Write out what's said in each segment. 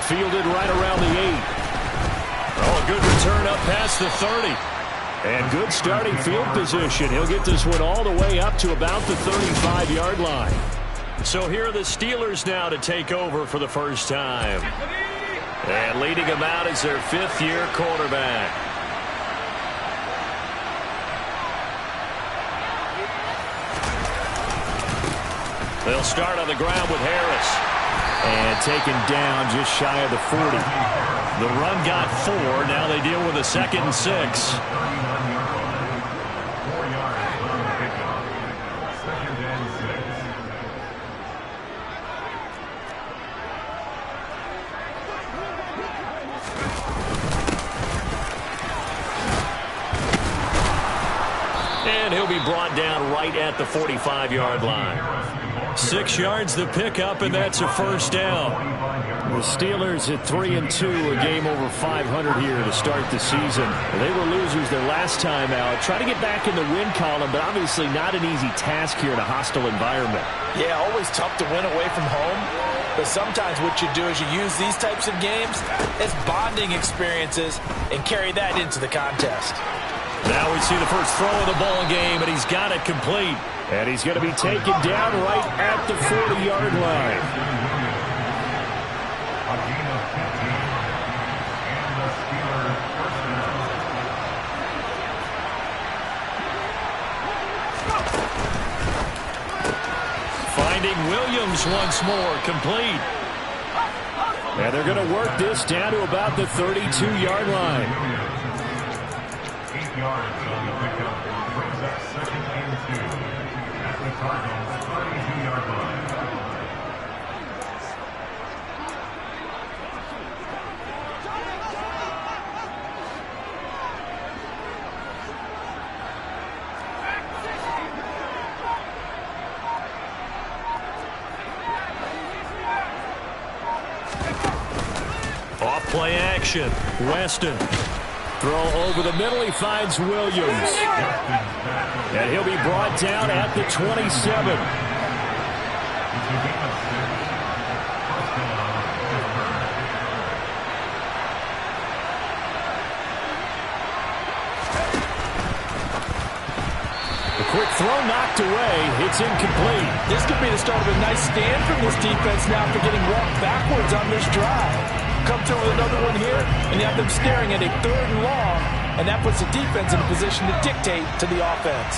fielded right around the 8. Oh, a good return up past the 30. And good starting field position. He'll get this one all the way up to about the 35-yard line. So here are the Steelers now to take over for the first time. And leading them out is their 5th-year quarterback. They'll start on the ground with Harris. And taken down just shy of the 40. The run got 4. Now they deal with a 2nd and 6. And he'll be brought down right at the 45-yard line. 6 yards the pickup, and that's a first down. The Steelers at 3-2, a game over 500 here to start the season. They were losers their last time out. Try to get back in the win column, but obviously not an easy task here in a hostile environment. Yeah, always tough to win away from home. But sometimes what you do is you use these types of games as bonding experiences and carry that into the contest. Now we see the first throw of the ball game, and he's got it complete. And he's going to be taken down right at the 40-yard line. Finding Williams once more, complete. And they're going to work this down to about the 32-yard line. 8 yards on the pickup. Brings up 2nd and 2. At the Cardinals' 32-yard line. Off play action. Weston. Throw over the middle. He finds Williams. And he'll be brought down at the 27. The quick throw knocked away. It's incomplete. This could be the start of a nice stand from this defense now for getting walked backwards on this drive. Come through with another one here, and you have them staring at a 3rd and long, and that puts the defense in a position to dictate to the offense.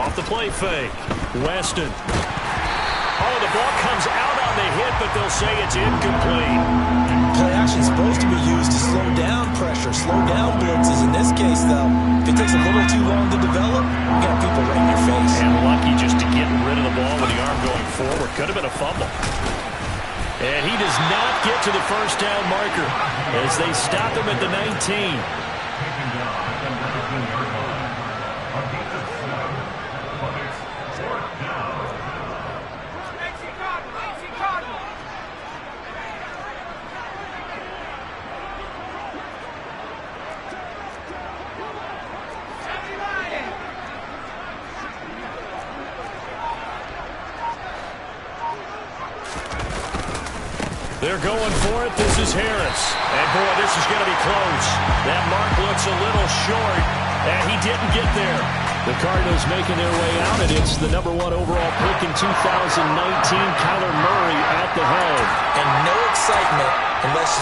Off the play fake. Weston. Oh, the ball comes out on the hit, but they'll say it's incomplete. Play action is supposed to be used to slow down pressure, slow down blitzes. In this case, though, if it takes a little too long to develop, you got people right in your face. And lucky just to get rid of the ball with the arm going forward. Could have been a fumble. And he does not get to the first down marker as they stop him at the 19. They're going for it. This is Harris. And, boy, this is going to be close. That mark looks a little short, and he didn't get there. The Cardinals making their way out, and it's the #1 overall pick in 2019, Kyler Murray at the helm. And no excitement unless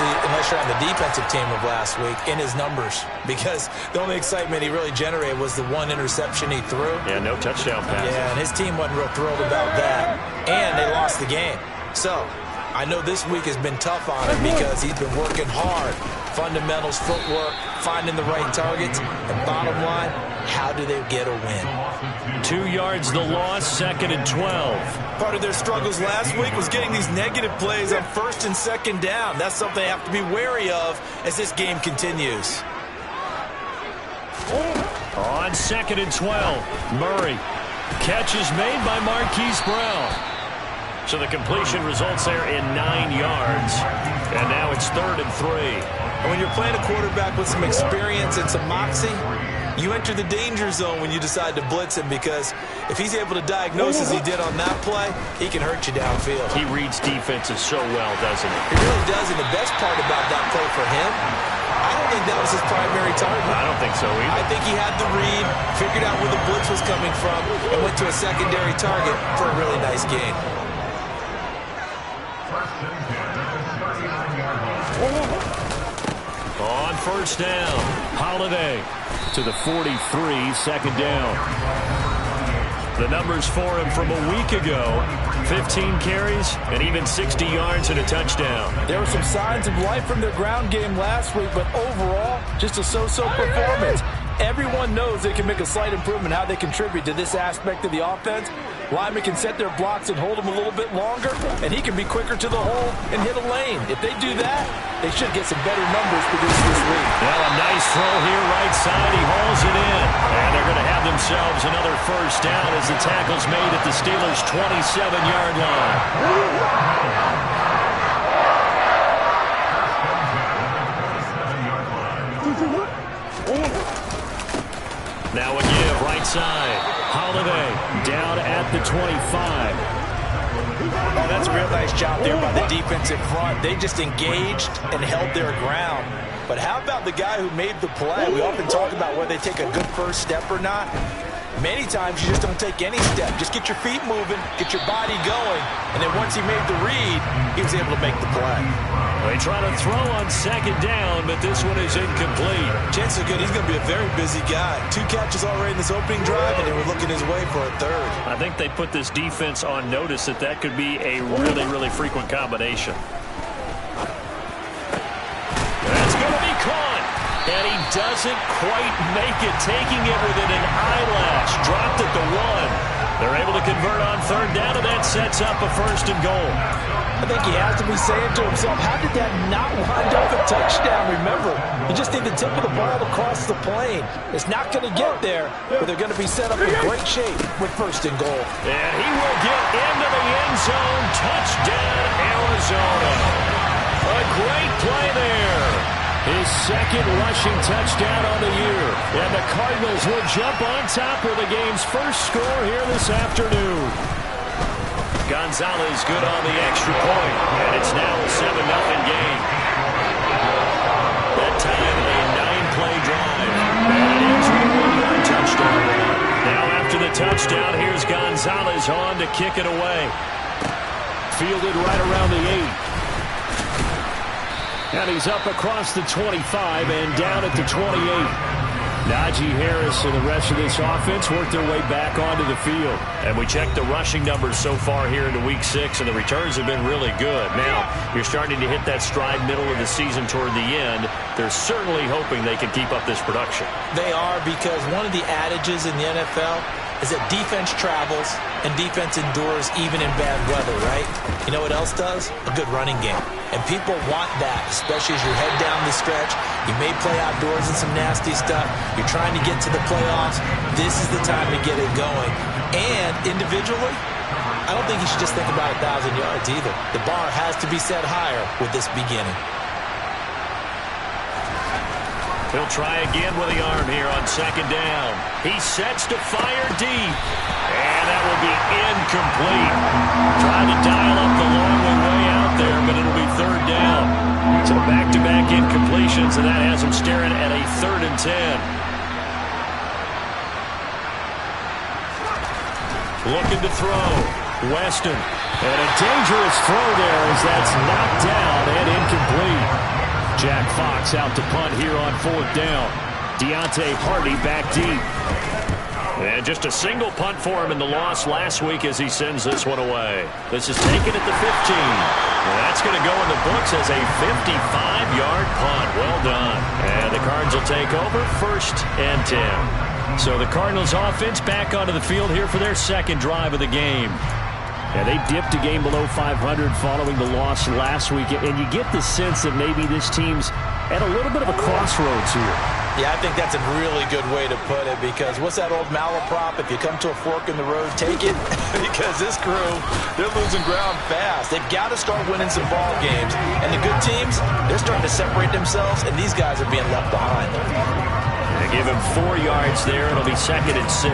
you're on the defensive team of last week in his numbers, because the only excitement he really generated was the one interception he threw. Yeah, no touchdown pass. Yeah, and his team wasn't real thrilled about that. And they lost the game. So I know this week has been tough on him because he's been working hard. Fundamentals, footwork, finding the right targets. And bottom line, how do they get a win? 2 yards the loss, 2nd and 12. Part of their struggles last week was getting these negative plays on 1st and 2nd down. That's something they have to be wary of as this game continues. On 2nd and 12, Murray. Catch is made by Marquise Brown. So the completion results there in 9 yards. And now it's 3rd and 3. And when you're playing a quarterback with some experience and some moxie, you enter the danger zone when you decide to blitz him, because if he's able to diagnose as he did on that play, he can hurt you downfield. He reads defenses so well, doesn't he? He really does, and the best part about that play for him, I don't think that was his primary target. I don't think so either. I think he had the read, figured out where the blitz was coming from, and went to a secondary target for a really nice gain. On 1st down, Holiday to the 43, 2nd down. The numbers for him from a week ago: 15 carries and even 60 yards and a touchdown. There were some signs of life from their ground game last week, but overall, just a so-so performance. Everyone knows they can make a slight improvement how they contribute to this aspect of the offense. Linemen can set their blocks and hold them a little bit longer, and he can be quicker to the hole and hit a lane. If they do that, they should get some better numbers produced this week. Well, a nice throw here, right side. He hauls it in. And they're going to have themselves another 1st down as the tackle's made at the Steelers' 27-yard line. Now a give, right side. Holiday down at the 25. Oh, that's a real nice job there by the defensive front. They just engaged and held their ground. But how about the guy who made the play? We often talk about whether they take a good first step or not. Many times you just don't take any step. Just get your feet moving, get your body going, and then once he made the read, he was able to make the play. They try to throw on 2nd down, but this one is incomplete. Chances are good he's going to be a very busy guy. 2 catches already in this opening drive, and they were looking his way for a 3rd. I think they put this defense on notice that could be a really, really frequent combination. That's going to be caught. And he doesn't quite make it, taking it within an eyelash. Dropped at the 1. They're able to convert on 3rd down, and that sets up a 1st and goal. I think he has to be saying to himself, how did that not wind up a touchdown? Remember, you just need the tip of the ball across the plane. It's not going to get there, but they're going to be set up in great shape with 1st and goal. And he will get into the end zone. Touchdown, Arizona. A great play there. His 2nd rushing touchdown on the year. And the Cardinals will jump on top with the game's 1st score here this afternoon. Gonzalez good on the extra point, and it's now a 7-0 game. That time a 9-play drive, and it ends with a 1-yard touchdown run. Now after the touchdown, here's Gonzalez on to kick it away. Fielded right around the 8. And he's up across the 25 and down at the 28. Najee Harris and the rest of this offense work their way back onto the field. And we checked the rushing numbers so far here into Week 6, and the returns have been really good. Now, you're starting to hit that stride middle of the season toward the end. They're certainly hoping they can keep up this production. They are, because one of the adages in the NFL is that defense travels and defense endures even in bad weather, right? You know what else does? A good running game. And people want that, especially as you head down the stretch. You may play outdoors in some nasty stuff. You're trying to get to the playoffs. This is the time to get it going. And individually, I don't think you should just think about 1,000 yards either. The bar has to be set higher with this beginning. He'll try again with the arm here on 2nd down. He sets to fire deep. And that will be incomplete. Trying to dial up the long way out there, but it'll be 3rd down. So back-to-back incompletions, and that has him staring at a 3rd and 10. Looking to throw. Weston. And a dangerous throw there as that's knocked down and incomplete. Jack Fox out to punt here on 4th down. Deontay Hardy back deep. And just a single punt for him in the loss last week as he sends this one away. This is taken at the 15. And that's going to go in the books as a 55-yard punt. Well done. And the Cards will take over 1st and 10. So the Cardinals offense back onto the field here for their 2nd drive of the game. Yeah, they dipped a game below 500 following the loss last week, and you get the sense that maybe this team's at a little bit of a crossroads here. Yeah, I think that's a really good way to put it, because what's that old malaprop? If you come to a fork in the road, take it. Because this crew, they're losing ground fast. They've got to start winning some ball games. And the good teams, they're starting to separate themselves, and these guys are being left behind. They give him 4 yards there. It'll be 2nd and 6.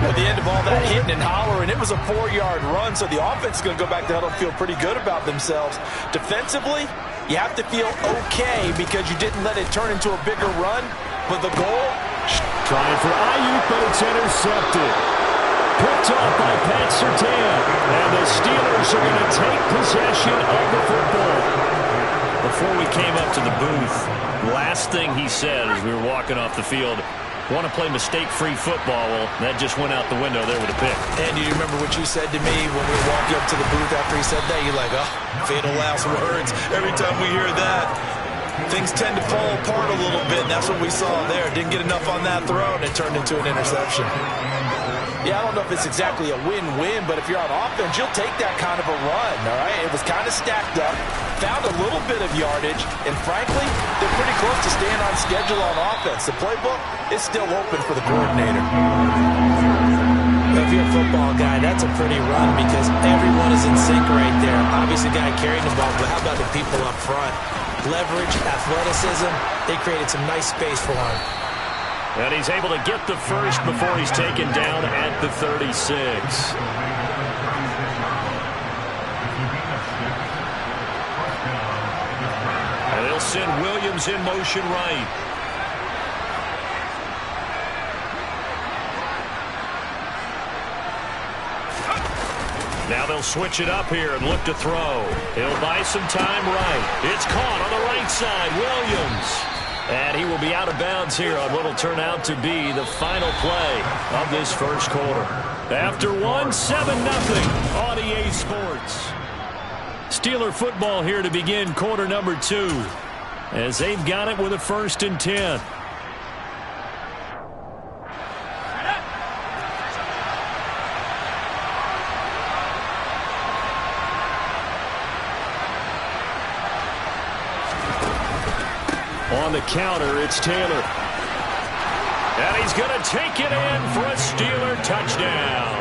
At the end of all that hitting and hollering, it was a 4-yard run, so the offense is going to go back to huddle and feel pretty good about themselves. Defensively, you have to feel okay because you didn't let it turn into a bigger run, but the goal... Trying for Ayuk, but it's intercepted. Picked off by Pat Surtain, and the Steelers are going to take possession of the football. Before we came up to the booth, last thing he said as we were walking off the field, want to play mistake-free football. Well, that just went out the window there with a pick. And you remember what you said to me when we were walking up to the booth after he said that? You're like, oh, fatal last words. Every time we hear that, things tend to fall apart a little bit, and that's what we saw there. Didn't get enough on that throw, and it turned into an interception. Yeah, I don't know if it's exactly a win-win, but if you're on offense, you'll take that kind of a run, all right? It was kind of stacked up, found a little bit of yardage, and frankly, they're pretty close to staying on schedule on offense. The playbook is still open for the coordinator. If you're a football guy, that's a pretty run because everyone is in sync right there. Obviously, the guy carrying the ball, but how about the people up front? Leverage, athleticism, they created some nice space for him. And he's able to get the first before he's taken down at the 36. And they'll send Williams in motion right. Now they'll switch it up here and look to throw. He'll buy some time right. It's caught on the right side. Williams. And he will be out of bounds here on what will turn out to be the final play of this first quarter. After 1, 7-0 on EA Sports. Steeler football here to begin quarter number 2 as they've got it with a 1st and 10. On the counter, it's Taylor. And he's going to take it in for a Steeler touchdown.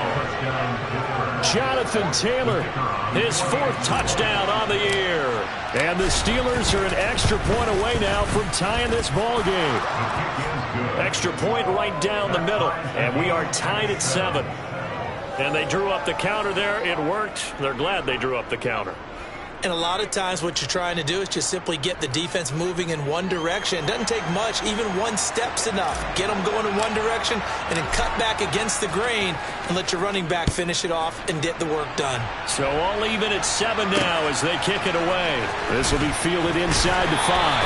Jonathan Taylor, his 4th touchdown on the year. And the Steelers are an extra point away now from tying this ball game. Extra point right down the middle. And we are tied at 7. And they drew up the counter there. It worked. They're glad they drew up the counter. And a lot of times what you're trying to do is just simply get the defense moving in one direction. It doesn't take much. Even one step's enough. Get them going in one direction and then cut back against the grain and let your running back finish it off and get the work done. So all even at 7 now as they kick it away. This will be fielded inside the 5.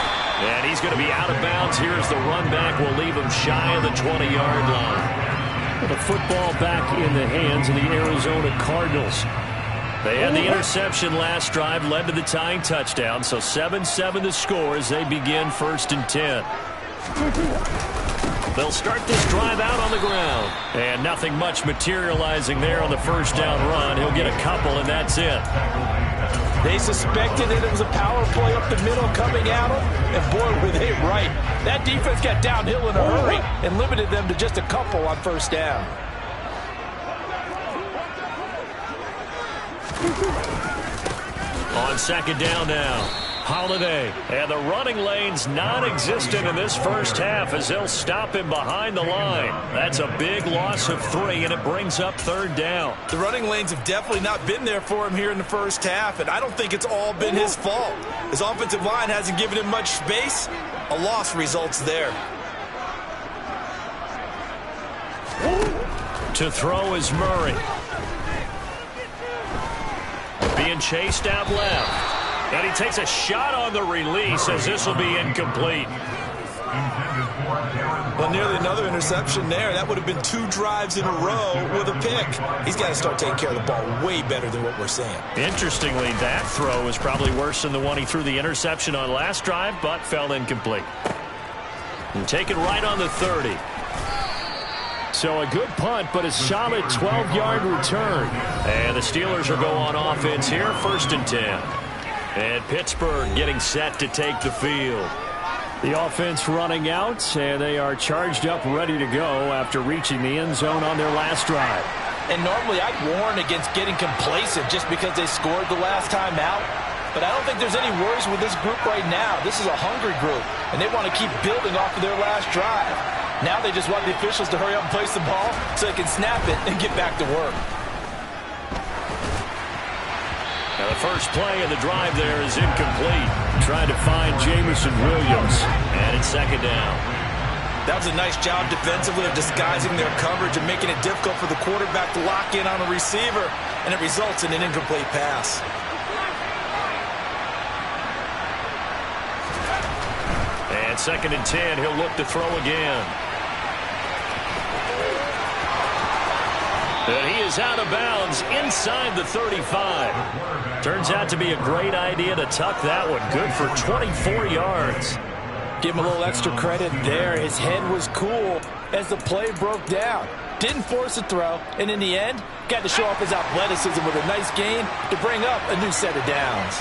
And he's going to be out of bounds. Here's the run back. Will leave him shy of the 20-yard line. The football back in the hands of the Arizona Cardinals. They had the interception last drive, led to the tying touchdown. So 7-7 the score as they begin 1st and 10. They'll start this drive out on the ground. And nothing much materializing there on the 1st down run. He'll get a couple, and that's it. They suspected that it was a power play up the middle coming at them. And boy, were they right. That defense got downhill in a hurry and limited them to just a couple on 1st down. On 2nd down now, Holiday. And the running lane's non-existent in this first half as they'll stop him behind the line. That's a big loss of 3, and it brings up 3rd down. The running lanes have definitely not been there for him here in the first half, and I don't think it's all been his fault. His offensive line hasn't given him much space. A loss results there. To throw is Murray. Being chased out left. And he takes a shot on the release as this will be incomplete. Well, nearly another interception there. That would have been 2 drives in a row with a pick. He's got to start taking care of the ball way better than what we're seeing. Interestingly, that throw is probably worse than the one he threw the interception on last drive, but fell incomplete. And taken right on the 30. So a good punt, but a solid 12-yard return. And the Steelers will go on offense here, 1st and 10. And Pittsburgh getting set to take the field. The offense running out, and they are charged up, ready to go after reaching the end zone on their last drive. And normally I'd warn against getting complacent just because they scored the last time out. But I don't think there's any worries with this group right now. This is a hungry group, and they want to keep building off of their last drive. Now they just want the officials to hurry up and place the ball so they can snap it and get back to work. Now the first play of the drive there is incomplete. Trying to find Jamison Williams, and it's second down. That was a nice job defensively of disguising their coverage and making it difficult for the quarterback to lock in on a receiver, and it results in an incomplete pass. And second and 10, he'll look to throw again. And he is out of bounds inside the 35. Turns out to be a great idea to tuck that one. Good for 24 yards. Give him a little extra credit there. His head was cool as the play broke down. Didn't force a throw, and in the end, got to show off his athleticism with a nice gain to bring up a new set of downs.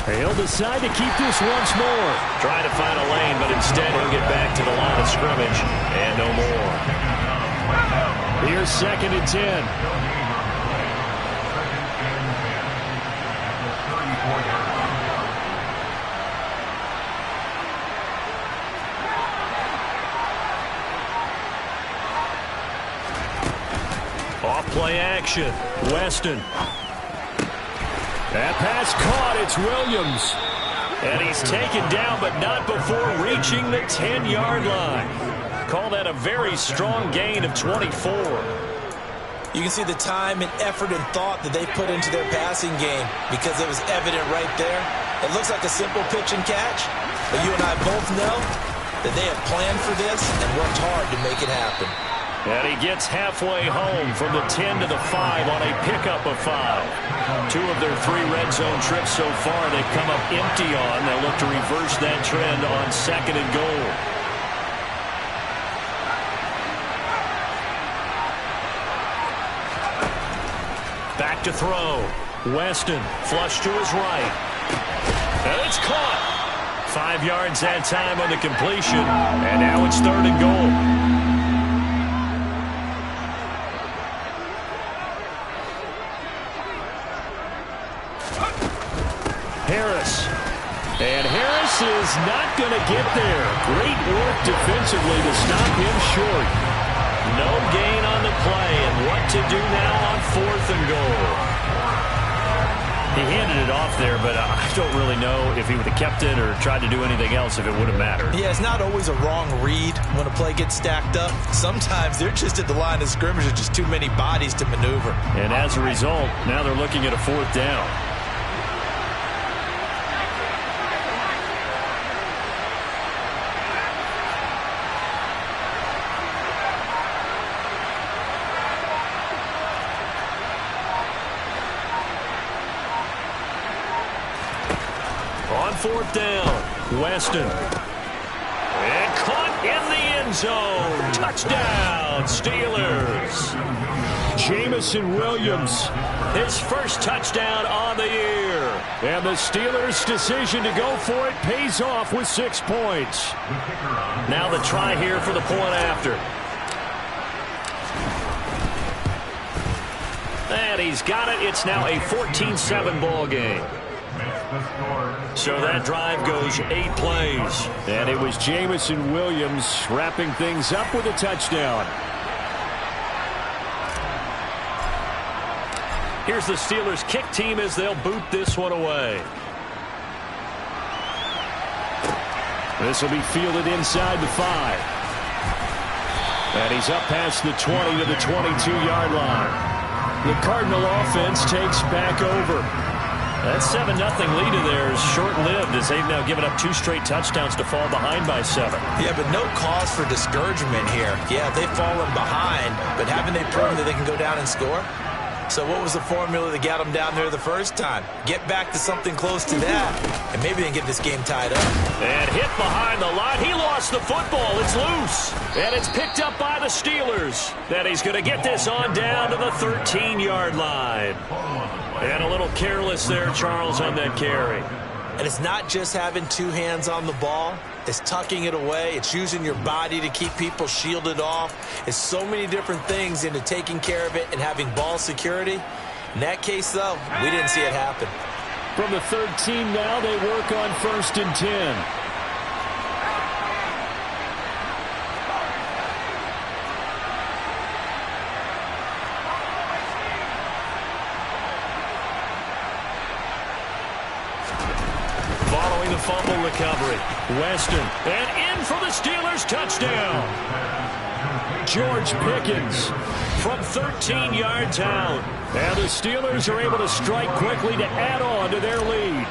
He'll decide to keep this once more. Trying to find a lane, but instead he'll get back to the line of scrimmage and no more. Here's second and 10. Off play action. Weston. That pass caught. It's Williams. And he's taken down, but not before reaching the 10-yard line. Call that a very strong gain of 24. You can see the time and effort and thought that they put into their passing game because it was evident right there. It looks like a simple pitch and catch, but you and I both know that they have planned for this and worked hard to make it happen. And he gets halfway home from the 10 to the 5 on a pickup of 5. 2 of their 3 red zone trips so far they've come up empty on. They'll look to reverse that trend on second and goal. Back to throw. Weston flush to his right. And it's caught. 5 yards that time on the completion. And now it's third and goal. Harris. And Harris is not going to get there. Great work defensively to stop him short. No gain on the play, and what to do now on fourth and goal. He handed it off there, but I don't really know if he would have kept it or tried to do anything else if it would have mattered. Yeah, it's not always a wrong read when a play gets stacked up. Sometimes they're just at the line of scrimmage with just too many bodies to maneuver. And as a result, now they're looking at a fourth down. Fourth down, Weston. And caught in the end zone. Touchdown, Steelers. Jamison Williams, his first touchdown on the year. And the Steelers' decision to go for it pays off with 6 points. Now the try here for the point after. And he's got it. It's now a 14-7 ball game. So that drive goes 8 plays. And it was Jamison Williams wrapping things up with a touchdown. Here's the Steelers' kick team as they'll boot this one away. This will be fielded inside the 5. And he's up past the 20 to the 22-yard line. The Cardinal offense takes back over. That 7-0 lead of theirs short-lived as they've now given up 2 straight touchdowns to fall behind by 7. Yeah, but no cause for discouragement here. Yeah, they've fallen behind, but haven't they proven that they can go down and score? So what was the formula that got them down there the first time? Get back to something close to that, and maybe they can get this game tied up. And hit behind the line. He lost the football. It's loose. And it's picked up by the Steelers. Then he's going to get this on down to the 13-yard line. And a little careless there, Charles, on that carry. And it's not just having two hands on the ball. It's tucking it away. It's using your body to keep people shielded off. It's so many different things into taking care of it and having ball security. In that case, though, we didn't see it happen. From the 13 now, they work on 1st and 10. Following the fumble recovery, Weston, and in for the Steelers, touchdown. George Pickens from 13 yards out. And the Steelers are able to strike quickly to add on to their lead.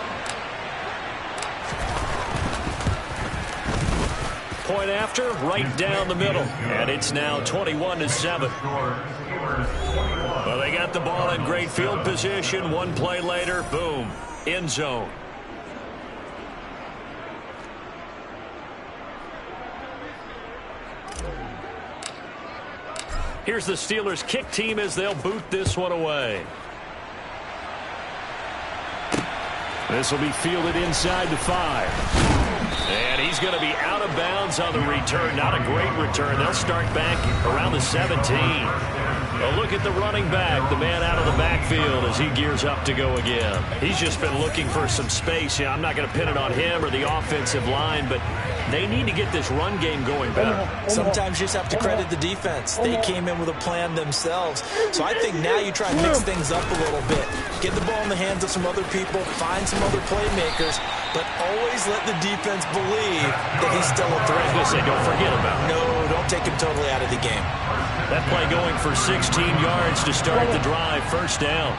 Point after, right down the middle. And it's now 21-7. Well, they got the ball in great field position. One play later, boom, end zone. Here's the Steelers' kick team as they'll boot this one away. This will be fielded inside the 5. And he's going to be out of bounds on the return. Not a great return. They'll start back around the 17. A look at the running back, the man out of the backfield as he gears up to go again. He's just been looking for some space. Yeah, I'm not going to pin it on him or the offensive line, but they need to get this run game going better. Sometimes you just have to credit the defense. They came in with a plan themselves. So I think now you try and mix things up a little bit. Get the ball in the hands of some other people, find some other playmakers, but always let the defense believe that he's still a threat. I was going to say, don't forget about it. No, don't take him totally out of the game. That play going for 16 yards to start the drive. First down.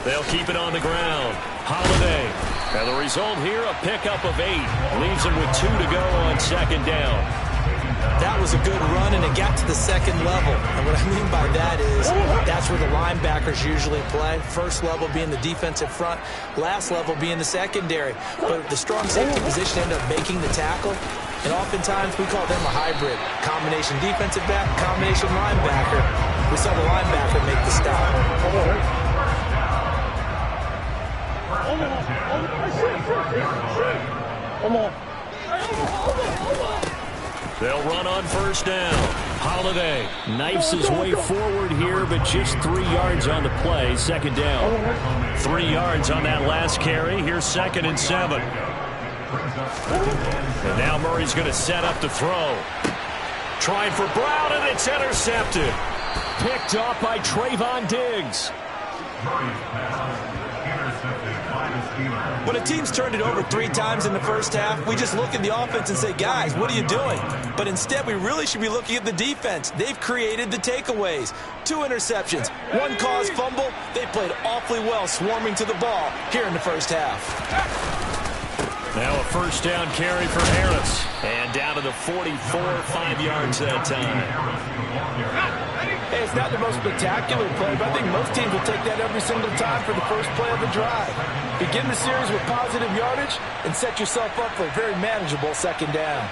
They'll keep it on the ground. Holiday. And the result here, a pickup of 8. Leaves them with 2 to go on 2nd down. That was a good run, and it got to the 2nd level. And what I mean by that is that's where the linebackers usually play. First level being the defensive front, last level being the secondary. But the strong safety position ended up making the tackle. And oftentimes we call them a hybrid. Combination defensive back, combination linebacker. We saw the linebacker make the stop. They'll run on 1st down. Holiday knifes his way forward here, but just 3 yards on the play. 2nd down. 3 yards on that last carry. Here's 2nd and 7. And now Murray's going to set up to throw. Trying for Brown, and it's intercepted. Picked off by Trayvon Diggs. When a team's turned it over 3 times in the first half, we just look at the offense and say, guys, what are you doing? But instead, we really should be looking at the defense. They've created the takeaways. 2 interceptions, 1 caused fumble. They played awfully well swarming to the ball here in the first half. Now a 1st down carry for Harris. And down to the 44, 5 yards that time. Hey, it's not the most spectacular play, but I think most teams will take that every single time for the first play of the drive. Begin the series with positive yardage and set yourself up for a very manageable 2nd down.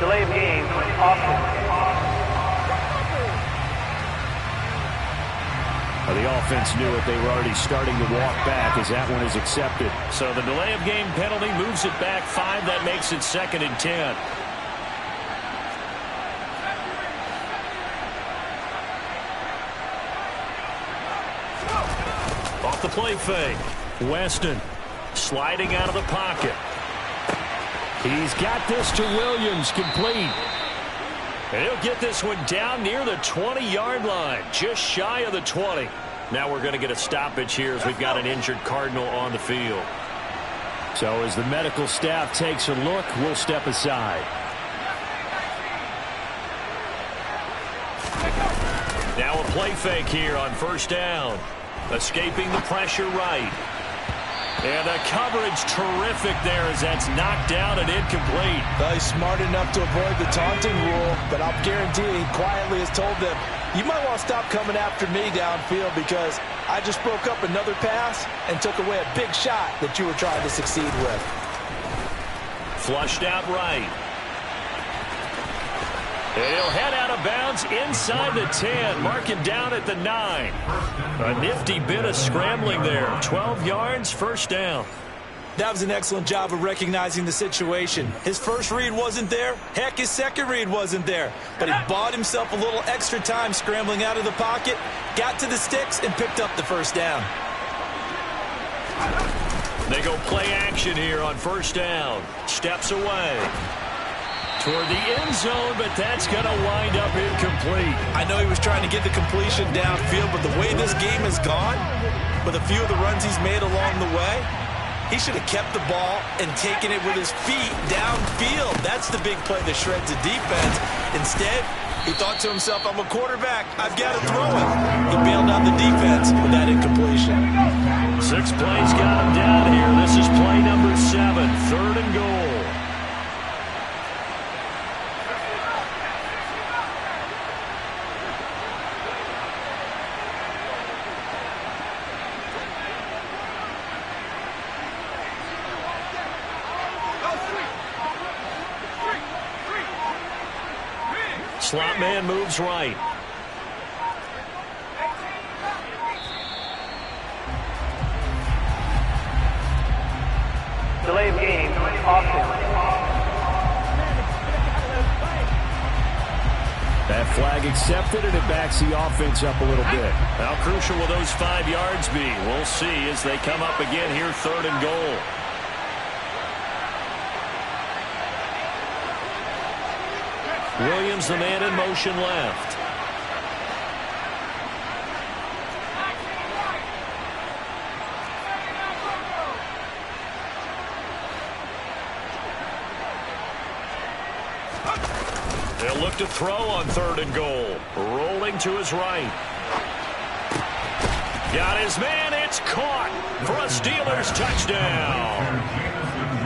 Delay of game, offense. Well, the offense knew it. They were already starting to walk back as that one is accepted. So the delay of game penalty moves it back 5. That makes it 2nd and 10. Off the play fake. Weston sliding out of the pocket. He's got this to Williams, complete. And he'll get this one down near the 20-yard line, just shy of the 20. Now we're going to get a stoppage here as we've got an injured Cardinal on the field. So as the medical staff takes a look, we'll step aside. Now a play fake here on 1st down. Escaping the pressure right. And the coverage terrific there as that's knocked down and incomplete. Well, he's smart enough to avoid the taunting rule, but I'll guarantee he quietly has told them, you might want to stop coming after me downfield because I just broke up another pass and took away a big shot that you were trying to succeed with. Flushed out right. He'll head out of bounds inside the 10, marking down at the 9. A nifty bit of scrambling there. 12 yards, first down. That was an excellent job of recognizing the situation. His first read wasn't there. Heck, his second read wasn't there. But he bought himself a little extra time scrambling out of the pocket, got to the sticks, and picked up the first down. They go play action here on first down. Steps away toward the end zone, but that's going to wind up incomplete. I know he was trying to get the completion downfield, but the way this game has gone, with a few of the runs he's made along the way, he should have kept the ball and taken it with his feet downfield. That's the big play that shreds the defense. Instead, he thought to himself, I'm a quarterback. I've got to throw it. He bailed out the defense with that incompletion. 6 plays got him down here. This is play number 7, 3rd and goal. Slot man moves right. Delay of game, offense. That flag accepted, and it backs the offense up a little bit. How crucial will those 5 yards be? We'll see as they come up again here, 3rd and goal. Williams, the man in motion left. They'll look to throw on 3rd and goal. Rolling to his right. Got his man. It's caught for a Steelers touchdown.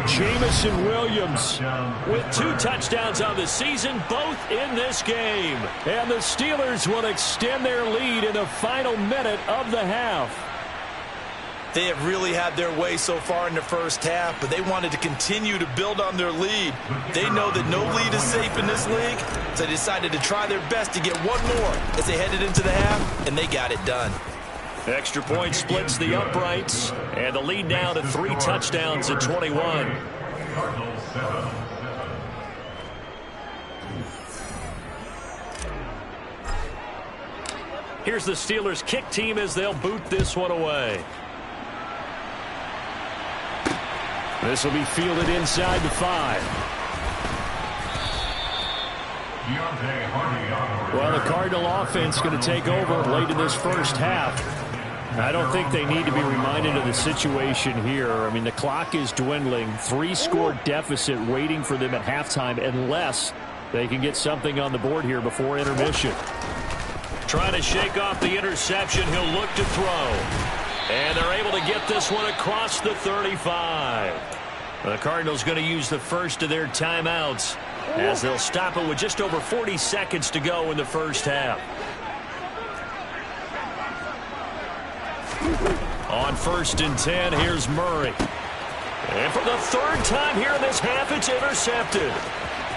Jamison Williams with 2 touchdowns on the season, both in this game. And the Steelers will extend their lead in the final minute of the half. They have really had their way so far in the first half, but they wanted to continue to build on their lead. They know that no lead is safe in this league, so they decided to try their best to get one more as they headed into the half, and they got it done. Extra point splits the uprights, and the lead now to 3 touchdowns at 21. Here's the Steelers kick team as they'll boot this one away. This will be fielded inside the 5. Well, the Cardinal offense going to take over late in this first half. I don't think they need to be reminded of the situation here. I mean, the clock is dwindling. 3-score deficit waiting for them at halftime unless they can get something on the board here before intermission. Trying to shake off the interception. He'll look to throw. And they're able to get this one across the 35. The Cardinals going to use the first of their timeouts as they'll stop it with just over 40 seconds to go in the first half. On 1st and 10, here's Murray. And for the 3rd time here in this half, it's intercepted.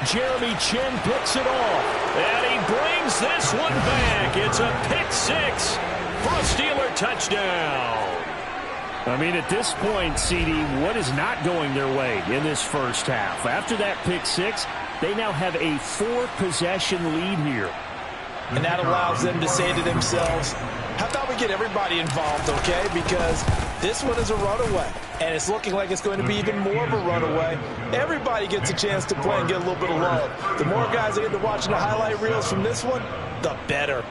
Jeremy Chin picks it off. And he brings this one back. It's a pick 6 for a Steeler touchdown. I mean, at this point, CD, what is not going their way in this first half? After that pick 6, they now have a 4-possession lead here. And that allows them to say to themselves, how about we get everybody involved, okay? Because this one is a runaway, and it's looking like it's going to be even more of a runaway. Everybody gets a chance to play and get a little bit of love. The more guys that get to watching the highlight reels from this one, the better.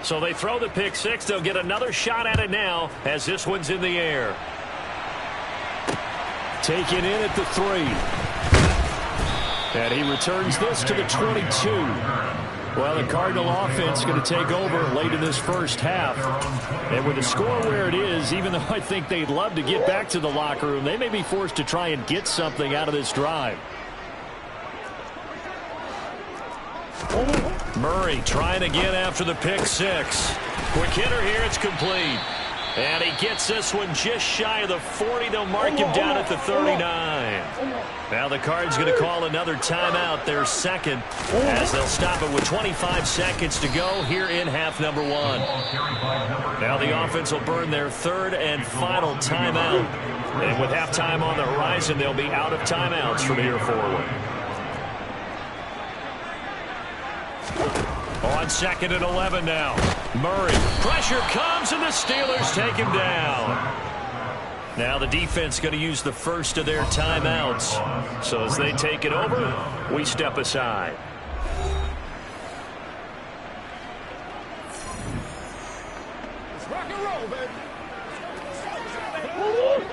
So they throw the pick 6. They'll get another shot at it now as this one's in the air. Taken in at the 3. And he returns this to the 22. Well, the Cardinal offense is going to take over late in this first half. And with the score where it is, even though I think they'd love to get back to the locker room, they may be forced to try and get something out of this drive. Murray trying again after the pick six. Quick hitter here, it's complete. And he gets this one just shy of the 40. They'll mark him down at the 39. Now the Cards going to call another timeout, their second, as they'll stop it with 25 seconds to go here in half number one. Now the offense will burn their third and final timeout. And with halftime on the horizon, they'll be out of timeouts from here forward. On second and 11 now. Murray. Pressure comes, and the Steelers take him down. Now the defense going to use the first of their timeouts. So as they take it over, we step aside. Rock and roll, baby.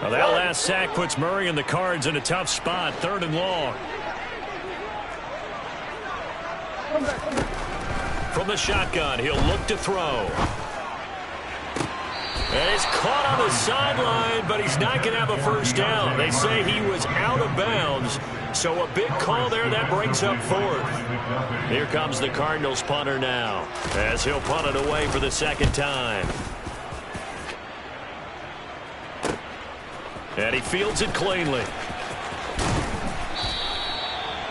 Well, that last sack puts Murray and the Cards in a tough spot. Third and long. From the shotgun, he'll look to throw. And he's caught on the sideline, but he's not going to have a first down. They say he was out of bounds, so a big call there. That brings up fourth. Here comes the Cardinals punter now, as he'll punt it away for the second time. And he fields it cleanly.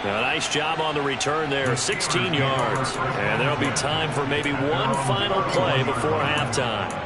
A nice job on the return there, 16 yards. And there'll be time for maybe one final play before halftime.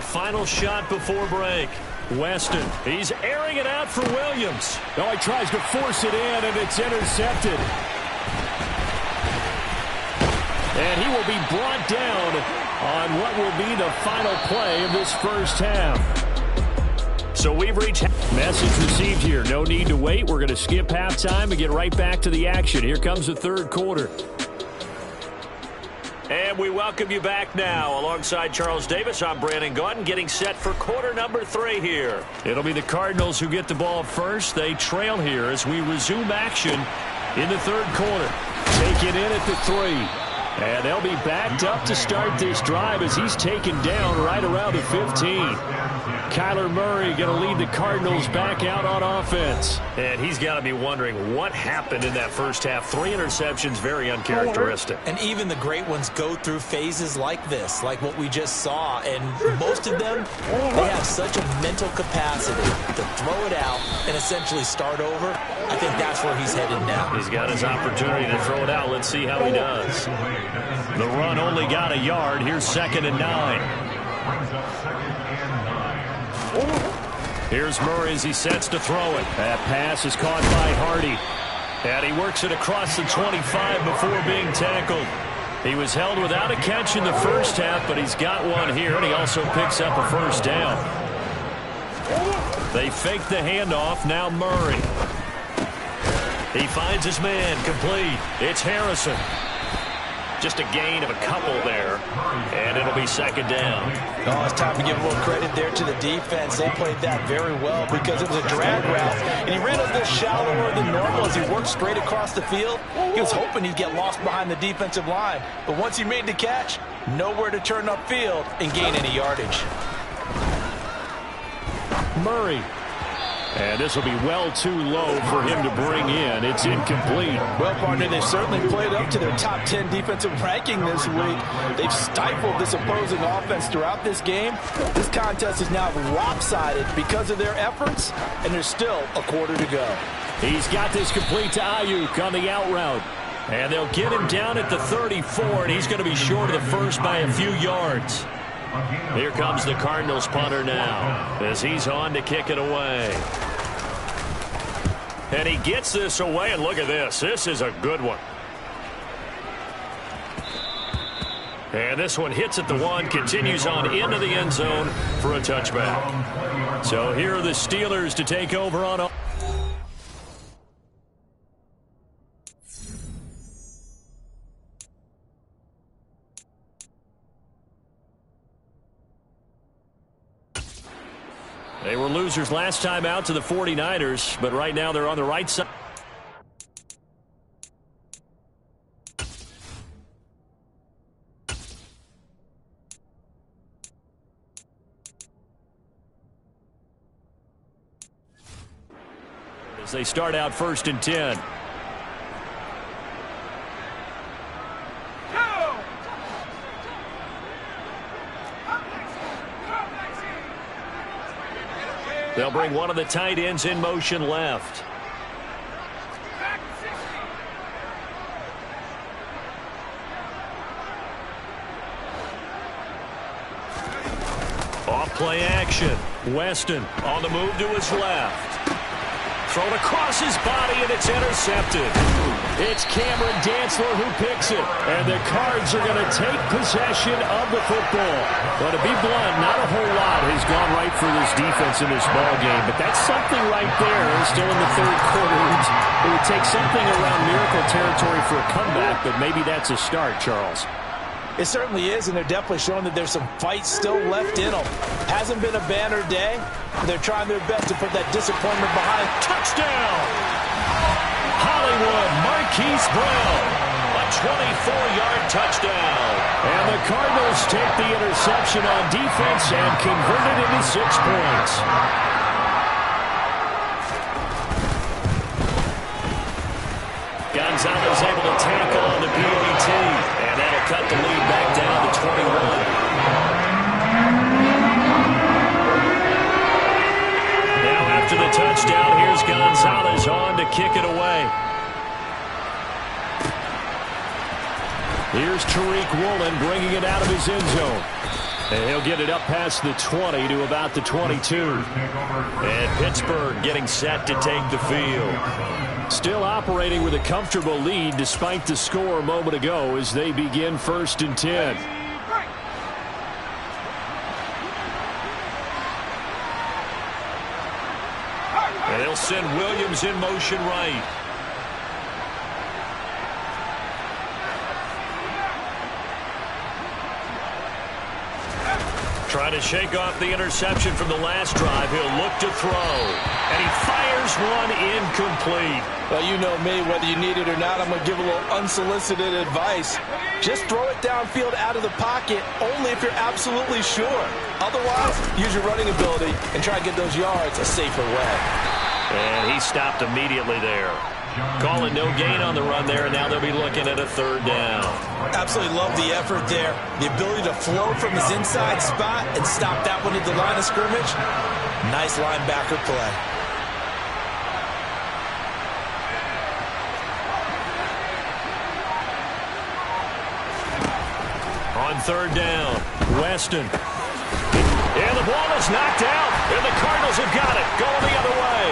Final shot before break. Weston, he's airing it out for Williams. Oh, he tries to force it in, and it's intercepted. And he will be brought down on what will be the final play of this first half. So we've reached... Message received here. No need to wait. We're going to skip halftime and get right back to the action. Here comes the third quarter. And we welcome you back now. Alongside Charles Davis, I'm Brandon Gaudin, getting set for quarter number 3 here. It'll be the Cardinals who get the ball first. They trail here as we resume action in the third quarter. Take it in at the 3. And they'll be backed up to start this drive as he's taken down right around the 15. Kyler Murray going to lead the Cardinals back out on offense. And he's got to be wondering what happened in that first half. 3 interceptions, very uncharacteristic. And even the great ones go through phases like this, like what we just saw. And most of them, they have such a mental capacity to throw it out and essentially start over. I think that's where he's headed now. He's got his opportunity to throw it out. Let's see how he does. The run only got a yard. Here's 2nd and 9. Here's Murray as he sets to throw it. That pass is caught by Hardy. And he works it across the 25 before being tackled. He was held without a catch in the first half, but he's got one here, and he also picks up a first down. They fake the handoff. Now Murray. He finds his man, complete. It's Harrison. Just a gain of a couple there, and it'll be 2nd down. Oh, it's time to give a little credit there to the defense. They played that very well because it was a drag route, and he ran a little shallower than normal as he worked straight across the field. He was hoping he'd get lost behind the defensive line, but once he made the catch, nowhere to turn upfield and gain any yardage. Murray. And this will be well too low for him to bring in. It's incomplete. Well, partner, they certainly played up to their top 10 defensive ranking this week. They've stifled this opposing offense throughout this game. This contest is now lopsided because of their efforts, and there's still a quarter to go. He's got this complete to Ayuk on the out route. And they'll get him down at the 34, and he's going to be short of the first by a few yards. Here comes the Cardinals punter now as he's on to kick it away. And he gets this away, and look at this. This is a good one. And this one hits at the 1, continues on into the end zone for a touchback. So here are the Steelers to take over on. They were losers last time out to the 49ers, but right now they're on the right side. As they start out 1st and 10. They'll bring one of the tight ends in motion left. Off play action. Weston on the move to his left. Thrown across his body, and it's intercepted. It's Cameron Dantzler who picks it. And the Cards are going to take possession of the football. But to be blunt, not a whole lot has gone right for this defense in this ball game. But that's something right there. Still in the 3rd quarter. It would take something around miracle territory for a comeback, but maybe that's a start, Charles. It certainly is, and they're definitely showing that there's some fight still left in them. Hasn't been a banner day. They're trying their best to put that disappointment behind. Touchdown! Hollywood, Marquise Brown. A 24-yard touchdown. And the Cardinals take the interception on defense and convert it into 6 points. Gonzalez able to tackle on the PAT. And that'll cut the lead back down to 21. Now after the touchdown, here's Gonzalez on to kick it away. Here's Tariq Woolen bringing it out of his end zone. And he'll get it up past the 20 to about the 22. And Pittsburgh getting set to take the field. Still operating with a comfortable lead despite the score a moment ago as they begin 1st and 10. And they'll send Williams in motion right. Trying to shake off the interception from the last drive. He'll look to throw. And he fires one incomplete. Well, you know me, whether you need it or not, I'm going to give a little unsolicited advice. Just throw it downfield out of the pocket only if you're absolutely sure. Otherwise, use your running ability and try to get those yards a safer way. And he stopped immediately there. Calling no gain on the run there, and now they'll be looking at a 3rd down. Absolutely love the effort there. The ability to flow from his inside spot and stop that one at the line of scrimmage. Nice linebacker play. On 3rd down, Weston. And the ball is knocked out, and the Cardinals have got it, going the other way.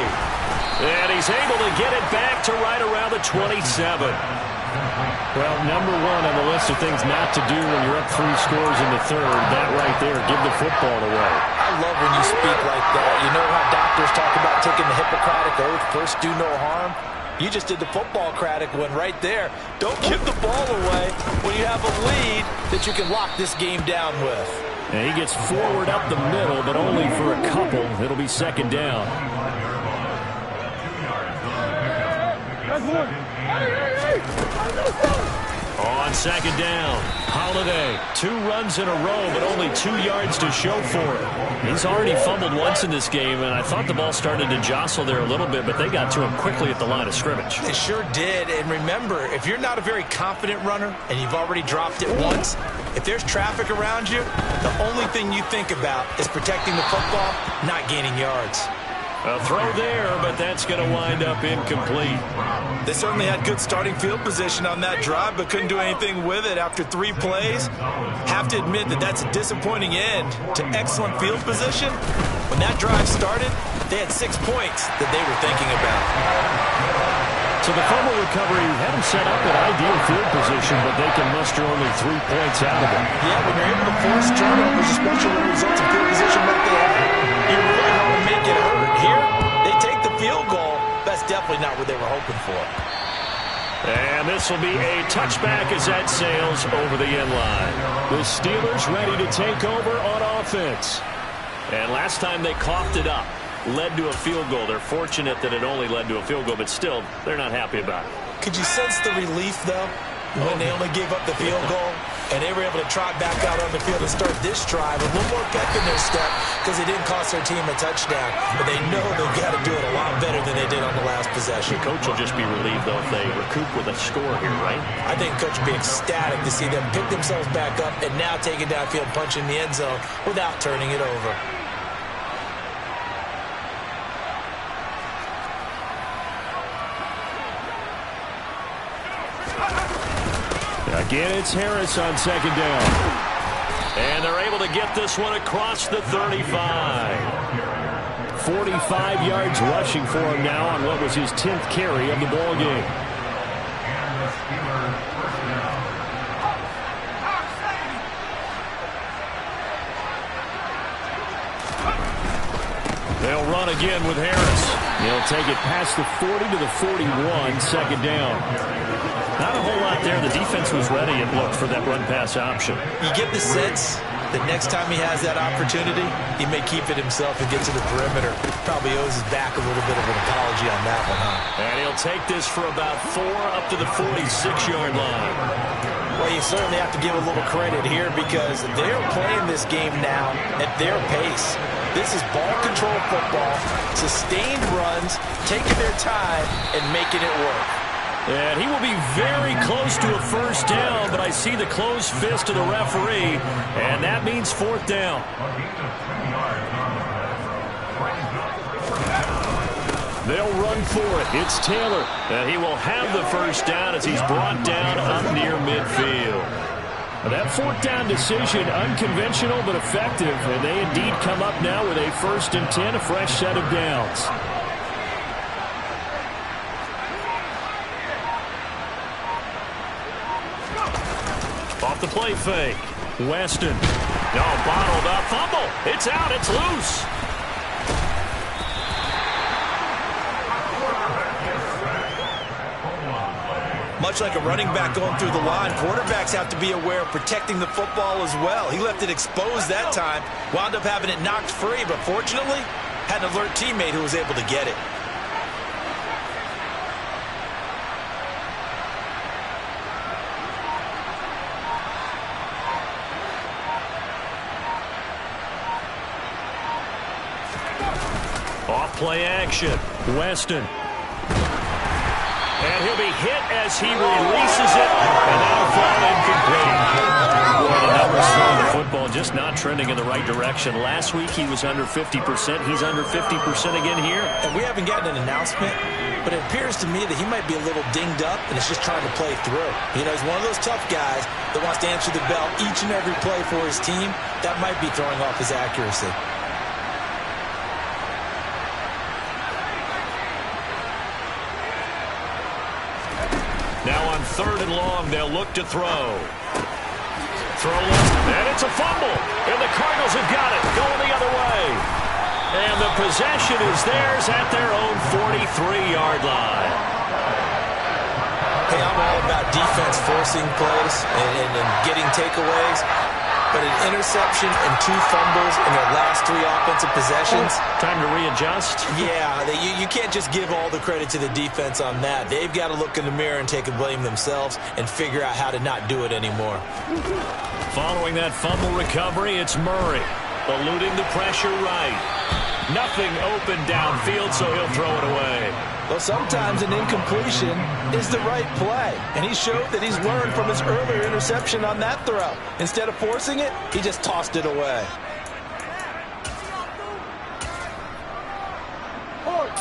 And he's able to get it back to right around the 27. Well, number 1 on the list of things not to do when you're up 3 scores in the 3rd, that right there, give the football away. I love when you speak like that. You know how doctors talk about taking the Hippocratic oath, first do no harm? You just did the football-cratic one right there. Don't give the ball away when you have a lead that you can lock this game down with. And he gets forward up the middle, but only for a couple. It'll be 2nd down. On 2nd down, Holiday. 2 runs in a row, but only 2 yards to show for it. He's already fumbled once in this game, and I thought the ball started to jostle there a little bit, but they got to him quickly at the line of scrimmage. It sure did, and remember, if you're not a very confident runner and you've already dropped it once, if there's traffic around you, the only thing you think about is protecting the football, not gaining yards. A throw there, but that's going to wind up incomplete. They certainly had good starting field position on that drive, but couldn't do anything with it after 3 plays. Have to admit that that's a disappointing end to excellent field position. When that drive started, they had 6 points that they were thinking about. So the fumble recovery had them set up in ideal field position, but they can muster only 3 points out of it. Yeah, when you're able to force turnovers, especially when it results in field position like they have, you really want to make it hurt. Here, they take the field goal. That's definitely not what they were hoping for. And this will be a touchback as that sails over the end line. The Steelers ready to take over on offense. And last time they coughed it up, led to a field goal. They're fortunate that it only led to a field goal, but still, they're not happy about it. Could you sense the relief, though, when they only gave up the field goal and they were able to trot back out on the field and start this drive with a little more pep in their step because it didn't cost their team a touchdown, but they know they've got to do it a lot better than they did on the last possession. The coach will just be relieved, though, if they recoup with a score here, right? I think coach will be ecstatic to see them pick themselves back up and now take it downfield, punch in the end zone without turning it over. Again, it's Harris on second down. And they're able to get this one across the 35. 45 yards rushing for him now on what was his 10th carry of the ball game. They'll run again with Harris. He'll take it past the 40 to the 41, second down. Not a whole lot there. The defense was ready, it looked, for that run-pass option. You get the sense that next time he has that opportunity, he may keep it himself and get to the perimeter. Probably owes his back a little bit of an apology on that one, huh? And he'll take this for about 4 up to the 46-yard line. Well, you certainly have to give a little credit here because they're playing this game now at their pace. This is ball control football, sustained runs, taking their time, and making it work. And he will be very close to a first down, but I see the closed fist of the referee, and that means fourth down. They'll run for it. It's Taylor. And he will have the first down as he's brought down up near midfield. That fourth down decision, unconventional but effective, and they indeed come up now with a 1st and 10, a fresh set of downs. Off the play fake. Weston. No, bottled up. Fumble. It's out. It's loose. Much like a running back going through the line, quarterbacks have to be aware of protecting the football as well. He left it exposed that time, wound up having it knocked free, but fortunately, had an alert teammate who was able to get it. Off play action. Weston. And he'll be hit as he releases it, and that'll fall incomplete. Boy, the numbers throwing the football just not trending in the right direction. Last week he was under 50%. He's under 50% again here. And we haven't gotten an announcement, but it appears to me that he might be a little dinged up and is just trying to play through. You know, he's one of those tough guys that wants to answer the bell each and every play for his team. That might be throwing off his accuracy. Now on 3rd and long, they'll look to throw. Throw left, and it's a fumble. And the Cardinals have got it, going the other way. And the possession is theirs at their own 43-yard line. Hey, I'm all about defense forcing plays and getting takeaways. But an interception and 2 fumbles in their last 3 offensive possessions. Time to readjust. Yeah, you can't just give all the credit to the defense on that. They've got to look in the mirror and take a blame themselves and figure out how to not do it anymore. Following that fumble recovery, it's Murray. Eluding the pressure right. Nothing open downfield, so he'll throw it away. Well, sometimes an incompletion is the right play, and he showed that he's learned from his earlier interception on that throw. Instead of forcing it, he just tossed it away.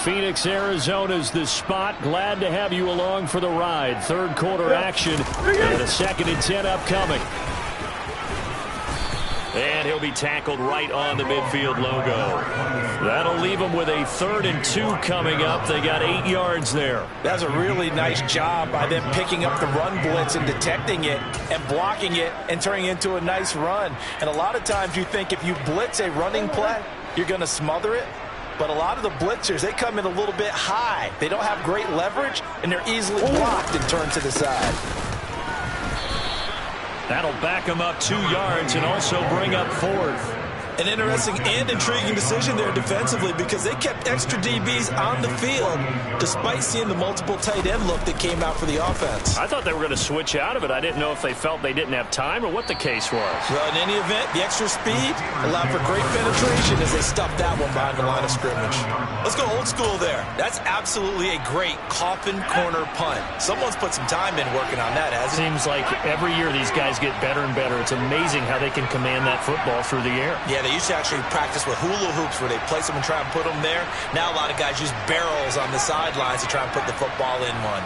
Phoenix, Arizona's the spot. Glad to have you along for the ride. 3rd quarter action and a 2nd and 10 upcoming. And he'll be tackled right on the midfield logo. That'll leave them with a 3rd and 2 coming up. They got 8 yards there. That's a really nice job by them picking up the run blitz and detecting it and blocking it and turning it into a nice run. And a lot of times you think if you blitz a running play, you're going to smother it. But a lot of the blitzers, they come in a little bit high. They don't have great leverage, and they're easily blocked and turned to the side. That'll back them up 2 yards and also bring up 4th. An interesting and intriguing decision there defensively because they kept extra DBs on the field despite seeing the multiple tight end look that came out for the offense. I thought they were going to switch out of it. I didn't know if they felt they didn't have time or what the case was. Well, in any event, the extra speed allowed for great penetration as they stuffed that one behind the line of scrimmage. Let's go old school there. That's absolutely a great coffin corner punt. Someone's put some time in working on that, hasn't he? Seems like every year these guys get better and better. It's amazing how they can command that football through the air. Yeah, they used to actually practice with hula hoops where they place them and try and put them there. Now a lot of guys use barrels on the sidelines to try and put the football in one.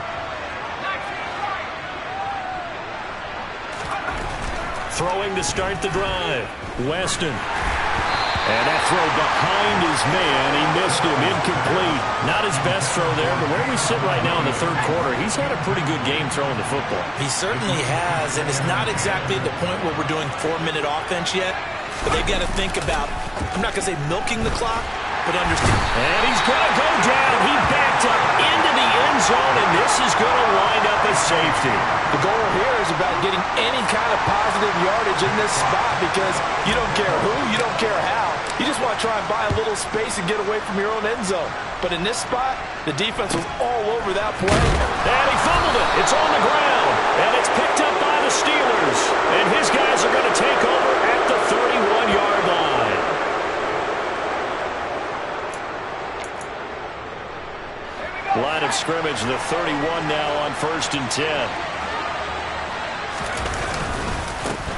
Throwing to start the drive. Weston. And that throw behind his man. He missed him. Incomplete. Not his best throw there, but where we sit right now in the 3rd quarter, he's had a pretty good game throwing the football. He certainly has, and it's not exactly at the point where we're doing 4-minute offense yet. But they've got to think about, I'm not going to say milking the clock, but understand. And he's going to go down. He backed up into the end zone, and this is going to wind up a safety. The goal here is about getting any kind of positive yardage in this spot because you don't care who, you don't care how. You just want to try and buy a little space and get away from your own end zone. But in this spot, the defense was all over that play. And he fumbled it. It's on the ground. And it's picked up by the Steelers. And his guys are going to take over at the 31-yard line. Line of scrimmage, the 31 now on 1st and 10.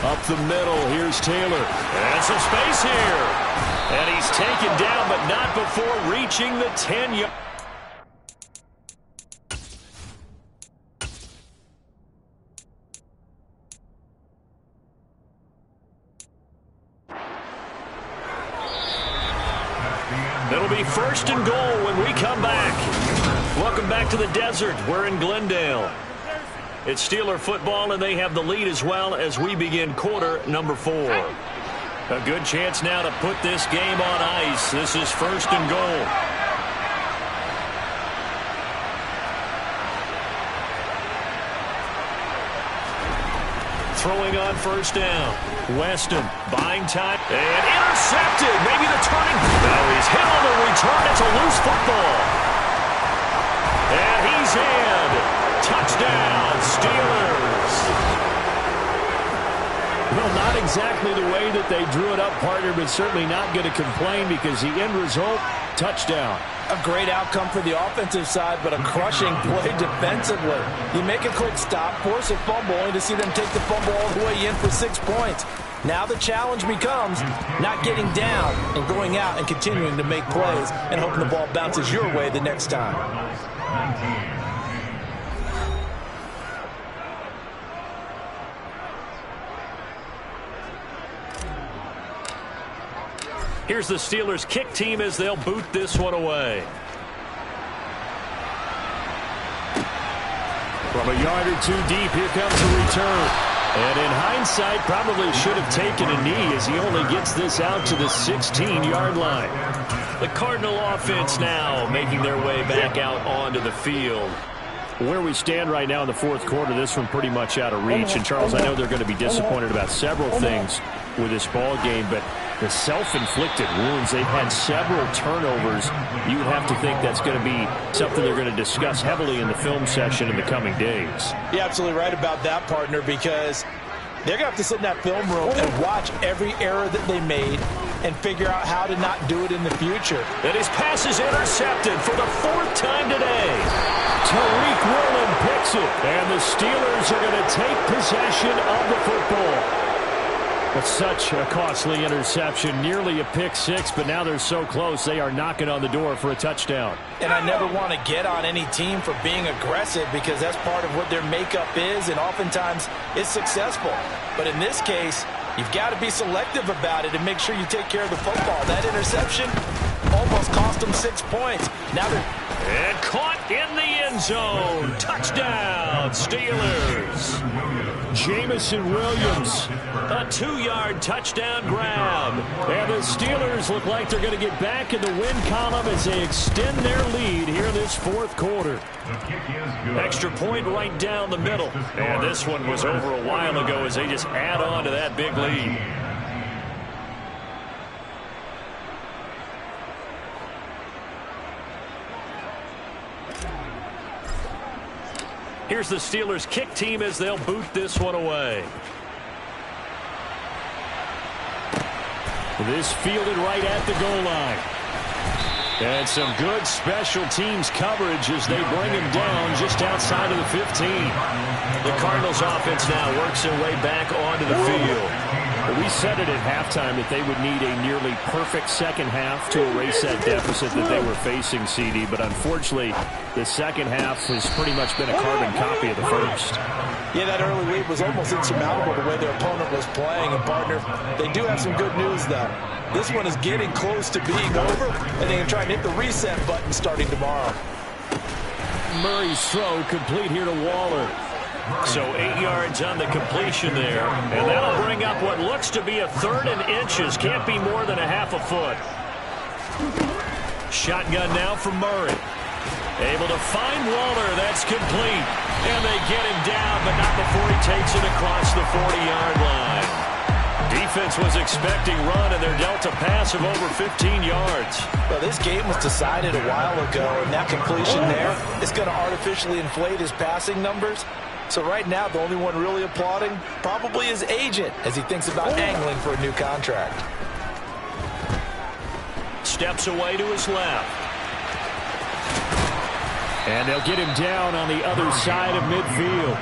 Up the middle, here's Taylor. And some space here. And he's taken down, but not before reaching the 10-yard. It'll be 1st and goal when we come back. Welcome back to the desert. We're in Glendale. It's Steeler football, and they have the lead as well as we begin quarter number 4. A good chance now to put this game on ice. This is 1st and goal. Throwing on 1st down. Weston buying time and intercepted. Maybe the turning. No, he's hit on the return. It's a loose football. And he's in. Touchdown, Steelers. Well, not exactly the way that they drew it up, partner, but certainly not going to complain because the end result, touchdown. A great outcome for the offensive side, but a crushing play defensively. You make a quick stop, force a fumble, only to see them take the fumble all the way in for 6 points. Now the challenge becomes not getting down and going out and continuing to make plays and hoping the ball bounces your way the next time. Here's the Steelers kick team as they'll boot this one away. From a yard or 2 deep, here comes the return. And in hindsight, probably should have taken a knee as he only gets this out to the 16-yard line. The Cardinal offense now making their way back out onto the field. Where we stand right now in the 4th quarter, this one pretty much out of reach. And, Charles, I know they're going to be disappointed about several things with this ball game, but the self-inflicted wounds, they've had several turnovers. You would have to think that's going to be something they're going to discuss heavily in the film session in the coming days. You're absolutely right about that, partner, because they're going to have to sit in that film room and watch every error that they made and figure out how to not do it in the future. And his pass is intercepted for the 4th time today. Tariq Woolen picks it, and the Steelers are going to take possession of the football. But such a costly interception, nearly a pick 6, but now they're so close they are knocking on the door for a touchdown. And I never want to get on any team for being aggressive because that's part of what their makeup is, and oftentimes it's successful. But in this case, You've got to be selective about it and make sure you take care of the football. That interception almost cost them 6 points. Now they're... And caught in the end zone. Touchdown, Steelers. Jamison Williams. A 2-yard touchdown grab. And the Steelers look like they're going to get back in the win column as they extend their lead here in this fourth quarter. Extra point right down the middle. And this one was over a while ago as they just add on to that big lead. Here's the Steelers kick team as they'll boot this one away. This fielded right at the goal line. And some good special teams coverage as they bring him down just outside of the 15. The Cardinals offense now works their way back onto the field. We said it at halftime that they would need a nearly perfect second half to erase that deficit that they were facing, CD. But unfortunately, the second half has pretty much been a carbon copy of the first. Yeah, that early lead was almost insurmountable the way their opponent was playing. And, partner, they do have some good news, though. This one is getting close to being over, and they can try and hit the reset button starting tomorrow. Murray's throw complete here to Waller. So 8 yards on the completion there. And that'll bring up what looks to be a 3rd and inches. Can't be more than a half a foot. Shotgun now for Murray. Able to find Waller. That's complete. And they get him down, but not before he takes it across the 40-yard line. Defense was expecting run, and they're dealt a pass of over 15 yards. Well, this game was decided a while ago, and that completion there is going to artificially inflate his passing numbers. So right now, the only one really applauding probably his agent as he thinks about angling for a new contract. Steps away to his left. And they'll get him down on the other side of midfield.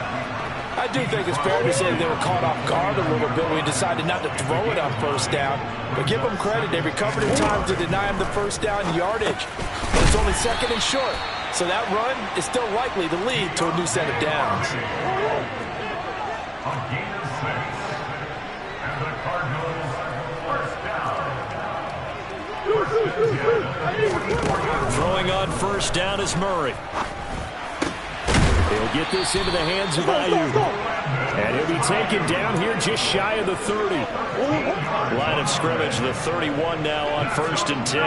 I do think it's fair to say they were caught off guard a little bit when we decided not to throw it on first down. But give them credit. They recovered in time to deny him the first down yardage. But it's only 2nd and short. So that run is still likely to lead to a new set of downs. A gain of 6. And the Cardinals first down. Throwing on first down is Murray. They'll get this into the hands of Ayuk. And he'll be taken down here just shy of the 30. Line of scrimmage, the 31 now on 1st and 10.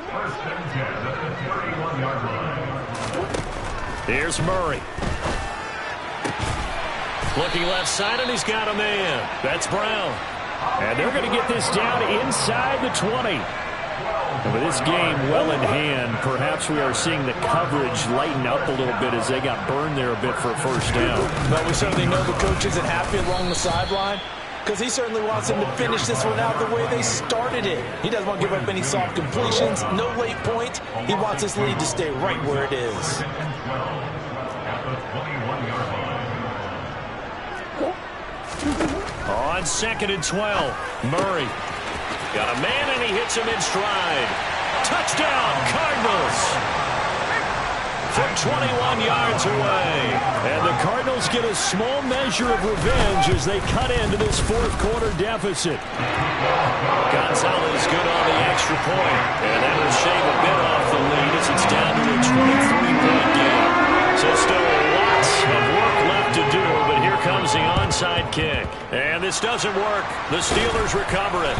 First and 10 at the 31-yard line. Here's Murray. Looking left side, and he's got a man. That's Brown. And they're going to get this down inside the 20. And with this game well in hand, perhaps we are seeing the coverage lighten up a little bit as they got burned there a bit for a first down. But we certainly know the coach isn't happy along the sideline because he certainly wants them to finish this one out the way they started it. He doesn't want to give up any soft completions, no late points. He wants his lead to stay right where it is. On 2nd and 12, Murray. Got a man, and he hits him in stride. Touchdown, Cardinals! From 21 yards away. And the Cardinals get a small measure of revenge as they cut into this fourth quarter deficit. Gonzalez good on the extra point. And that will shave a bit off the lead as it's down to a 23-point game. So still lots of work left to do, but here comes the onside kick. And this doesn't work. The Steelers recover it.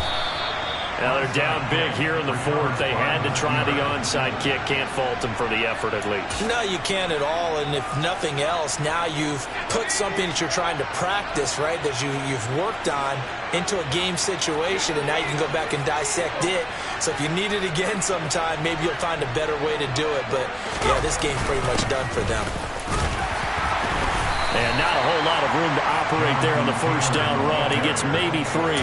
Now they're down big here in the fourth. They had to try the onside kick. Can't fault them for the effort at least. No, you can't at all. And if nothing else, now you've put something that you're trying to practice, right, that you've worked on into a game situation, and now you can go back and dissect it. So if you need it again sometime, maybe you'll find a better way to do it. But, yeah, this game's pretty much done for them. And not a whole lot of room to operate there on the first down run. He gets maybe 3.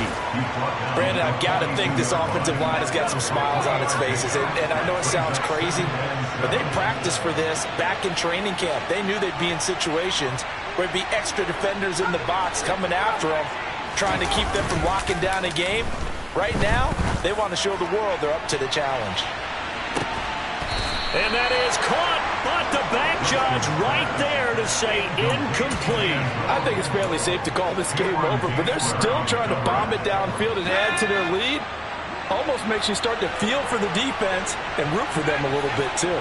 Brandon, I've got to think this offensive line has got some smiles on its faces. And I know it sounds crazy, but they practiced for this back in training camp. They knew they'd be in situations where there'd be extra defenders in the box coming after them, trying to keep them from locking down a game. Right now, they want to show the world they're up to the challenge. And that is caught, but the back judge right there to say incomplete. I think it's fairly safe to call this game over, but they're still trying to bomb it downfield and add to their lead. Almost makes you start to feel for the defense and root for them a little bit too.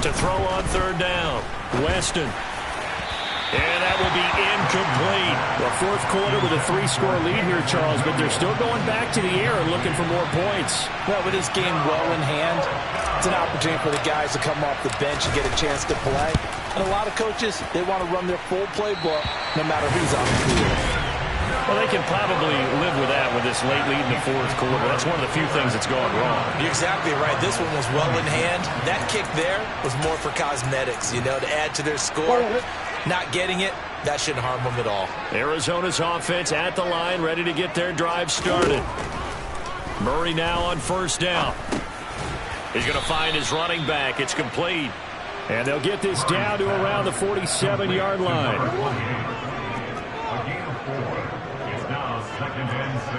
To throw on third down, Weston. And that will be incomplete. The fourth quarter with a 3-score lead here, Charles, but they're still going back to the air and looking for more points. Well, with this game well in hand, it's an opportunity for the guys to come off the bench and get a chance to play. And a lot of coaches, they want to run their full playbook no matter who's on the field. Well, they can probably live with that with this late lead in the fourth quarter. That's one of the few things that's gone wrong. You're exactly right. This one was well in hand. That kick there was more for cosmetics, you know, to add to their score. Not getting it, that shouldn't harm them at all. Arizona's offense at the line, ready to get their drive started. Murray now on first down. He's going to find his running back. It's complete. And they'll get this down to around the 47-yard line. A gain of 4. It's now 2nd and 6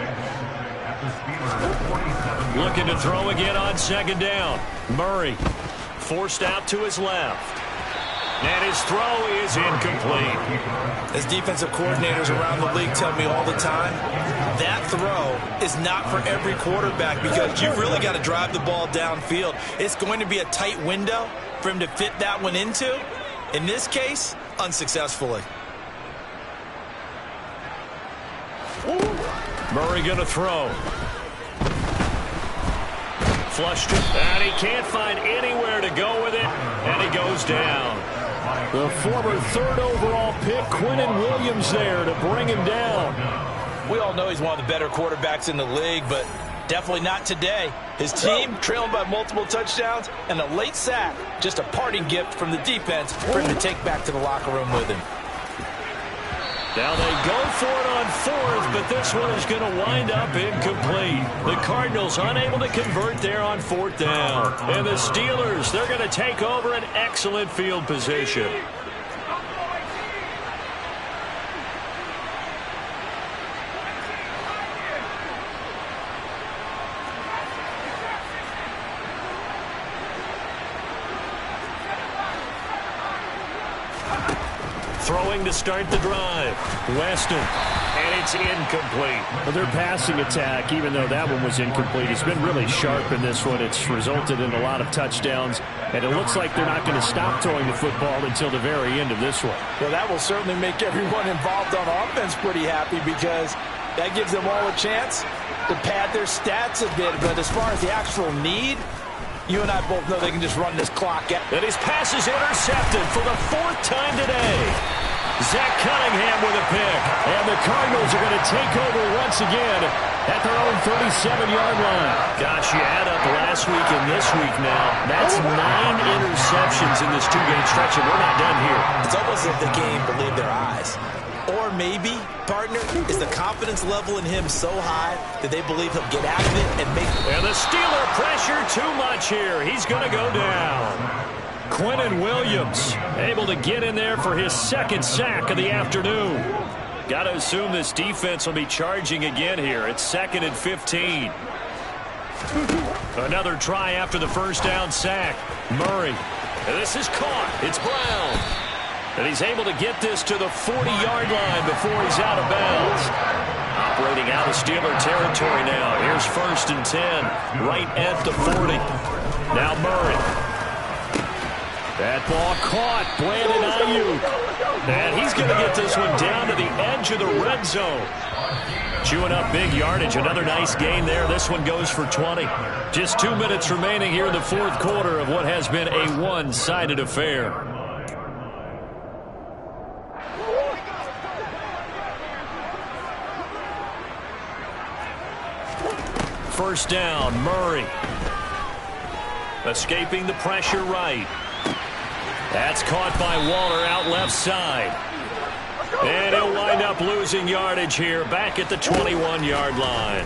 at the Steelers' 47. Looking to throw again on second down. Murray forced out to his left. And his throw is incomplete. As defensive coordinators around the league tell me all the time, that throw is not for every quarterback because you've really got to drive the ball downfield. It's going to be a tight window for him to fit that one into. In this case, unsuccessfully. Murray going to throw. Flushed it, and he can't find anywhere to go with it, and he goes down. The former third overall pick, Quinnen Williams, there to bring him down. We all know he's one of the better quarterbacks in the league, but definitely not today. His team trailing by multiple touchdowns and a late sack, just a parting gift from the defense for him to take back to the locker room with him. Now they go for it on fourth, but this one is going to wind up incomplete. The Cardinals unable to convert there on fourth down. And the Steelers, they're going to take over an excellent field position. Throwing to start the drive. Weston. And it's incomplete. Well, their passing attack, even though that one was incomplete, has been really sharp in this one. It's resulted in a lot of touchdowns, and it looks like they're not going to stop throwing the football until the very end of this one. Well, that will certainly make everyone involved on offense pretty happy because that gives them all a chance to pad their stats a bit. But as far as the actual need, you and I both know they can just run this clock out. And his pass is intercepted for the fourth time today. Zach Cunningham with a pick. And the Cardinals are going to take over once again at their own 37-yard line. Gosh, you add up last week and this week now. That's 9 interceptions in this two-game stretch, and we're not done here. It's almost as if they can't even believe their eyes. Or maybe, partner, is the confidence level in him so high that they believe he'll get out of it and make... And the Steeler pressure too much here. He's going to go down. Quinnen Williams able to get in there for his second sack of the afternoon. Got to assume this defense will be charging again here. It's 2nd and 15. Another try after the first down sack. Murray. And this is caught. It's Brown. And he's able to get this to the 40-yard line before he's out of bounds. Operating out of Steeler territory now. Here's 1st and 10, right at the 40. Now Murray. That ball caught. Brandon Ayuk. And he's going to get this one down to the edge of the red zone. Chewing up big yardage. Another nice gain there. This one goes for 20. Just 2 minutes remaining here in the fourth quarter of what has been a one-sided affair. First down, Murray. Escaping the pressure right. That's caught by Waller out left side. And he'll wind up losing yardage here back at the 21-yard line.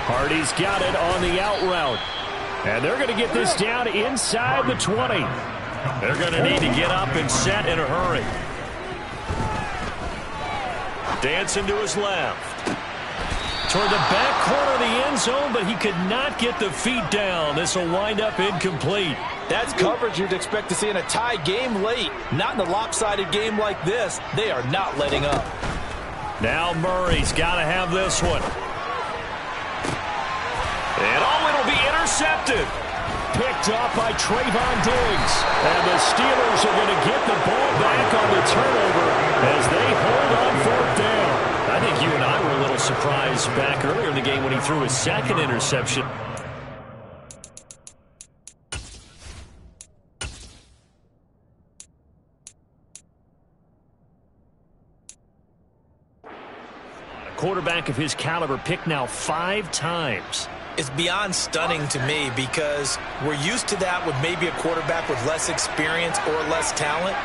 Hardy's got it on the out route. And they're going to get this down inside the 20. They're going to need to get up and set in a hurry. Dancing to his left. Toward the back corner of the end zone, but he could not get the feet down. This will wind up incomplete. That's coverage you'd expect to see in a tie game late. Not in a lopsided game like this. They are not letting up. Now Murray's got to have this one. And it'll be intercepted. Picked off by Trayvon Diggs. And the Steelers are going to get the ball back on the turnover as they hold on fourth down. I think you and I were a little surprised back earlier in the game when he threw his second interception. A quarterback of his caliber picked now 5 times. It's beyond stunning to me because we're used to that with maybe a quarterback with less experience or less talent.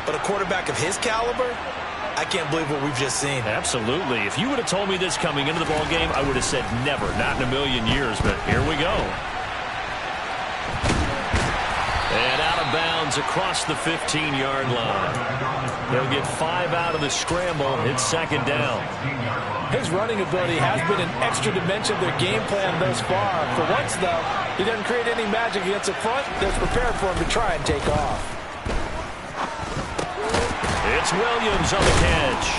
But a quarterback of his caliber, I can't believe what we've just seen. Absolutely. If you would have told me this coming into the ball game, I would have said never, not in a million years. But here we go. And out of bounds across the 15-yard line. They'll get 5 out of the scramble. It's second down. His running ability has been an extra dimension of their game plan thus far. For once, though, he doesn't create any magic against the front that's prepared for him to try and take off. It's Williams on the catch.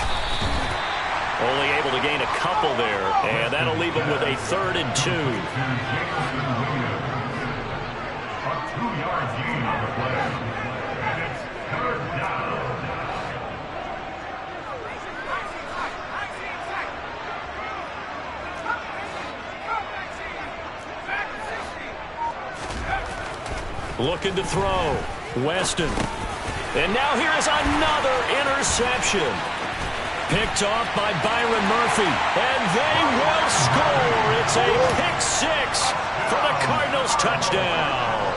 Only able to gain a couple there, and that'll leave him with a 3rd and 2. A 2-yard gain on the play. And it's 3rd down. Looking to throw. Weston. And now here is another interception. Picked off by Byron Murphy. And they will score. It's a pick 6 for the Cardinals touchdown.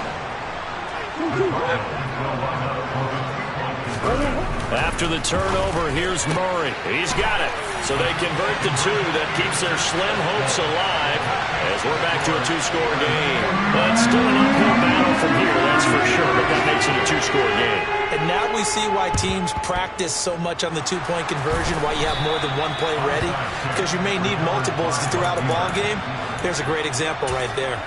After the turnover, here's Murray. He's got it. So they convert the 2 that keeps their slim hopes alive as we're back to a 2-score game. But still an uphill battle from here, that's for sure, but that makes it a 2-score game. And now we see why teams practice so much on the 2-point conversion, why you have more than one play ready, because you may need multiples to throw out a ball game. There's a great example right there.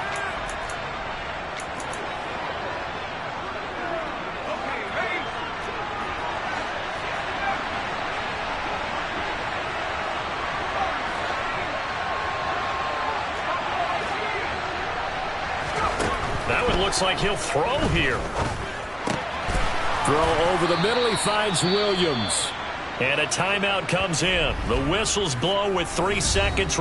Looks like he'll throw here. Throw over the middle. He finds Williams. And a timeout comes in. The whistles blow with 3 seconds.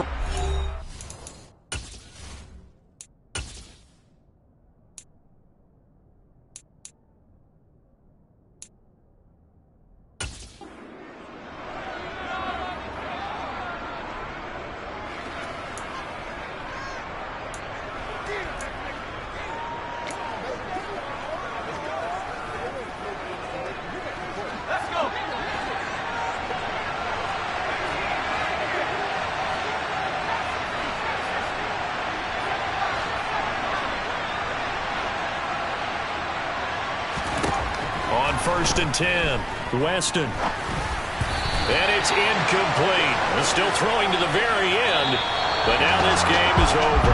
On 1st and 10, Weston. And it's incomplete. They're still throwing to the very end, but now this game is over.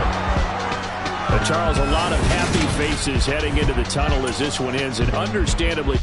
Charles, a lot of happy faces heading into the tunnel as this one ends, and understandably